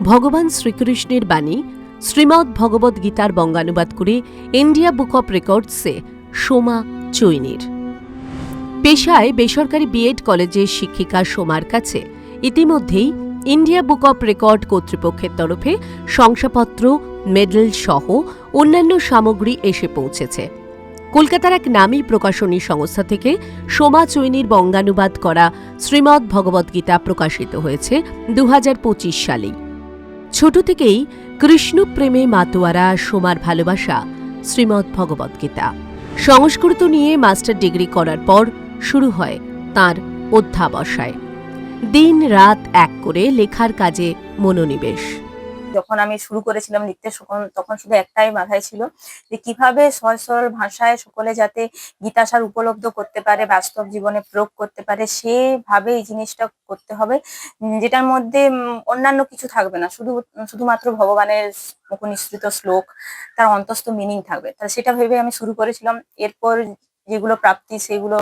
ভগবান শ্রীকৃষ্ণের বাণী শ্রীমদ্ ভগবদ্ গীতার বঙ্গানুবাদ করে ইন্ডিয়া বুক অব রেকর্ডসে সোমা চৈনির। পেশায় বেসরকারি বিএড কলেজের শিক্ষিকা সোমার কাছে ইতিমধ্যেই ইন্ডিয়া বুক অব রেকর্ড কর্তৃপক্ষের তরফে শংসাপত্র, মেডেল সহ অন্যান্য সামগ্রী এসে পৌঁছেছে। কলকাতার এক নামী প্রকাশনী সংস্থা থেকে সোমা চৈনির বঙ্গানুবাদ করা শ্রীমদ্ ভগবদ্গীতা প্রকাশিত হয়েছে 2025 সালেই। ছোট থেকেই কৃষ্ণপ্রেমে মাতোয়ারা সোমার ভালোবাসা শ্রীমদ্ ভগবদ্গীতা। সংস্কৃত নিয়ে মাস্টার ডিগ্রি করার পর শুরু হয় তাঁর অধ্যাবসায়। দিন রাত এক করে লেখার কাজে মনোনিবেশ। যখন আমি শুরু করেছিলাম লিখতে, তখন শুধু একটাই মাথায় ছিল যে কিভাবে সহজ সরল ভাষায় সকলে যাতে গীতাসার উপলব্ধ করতে পারে, বাস্তব জীবনে প্রয়োগ করতে পারে, সেভাবে এই জিনিসটা করতে হবে, যেটার মধ্যে অন্যান্য কিছু থাকবে না, শুধুমাত্র ভগবানের মুখনিসৃত শ্লোক, তার অন্তস্থ মিনিং থাকবে। তাহলে সেটা ভেবে আমি শুরু করেছিলাম। এরপর যেগুলো প্রাপ্তি সেগুলো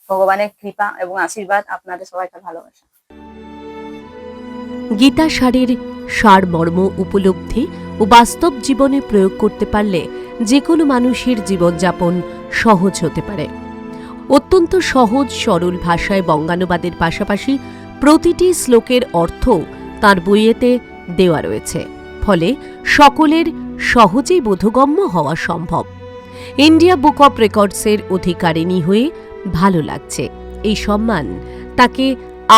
ভগবানের কৃপা এবং আশীর্বাদ, আপনাদের সবাইকার ভালোবাসা। গীতাসারের সারমর্ম উপলব্ধি ও বাস্তব জীবনে প্রয়োগ করতে পারলে যে কোনো মানুষের জীবনযাপন সহজ হতে পারে। অত্যন্ত সহজ সরল ভাষায় বঙ্গানুবাদের পাশাপাশি প্রতিটি শ্লোকের অর্থ তাঁর বইয়েতে দেওয়া রয়েছে, ফলে সকলের সহজেই বোধগম্য হওয়া সম্ভব। ইন্ডিয়া বুক অব রেকর্ডসের অধিকারিণী হয়ে ভালো লাগছে। এই সম্মান তাকে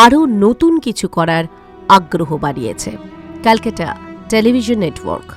আরও নতুন কিছু করার আগ্রহ বাড়িয়েছে। Calcutta television network.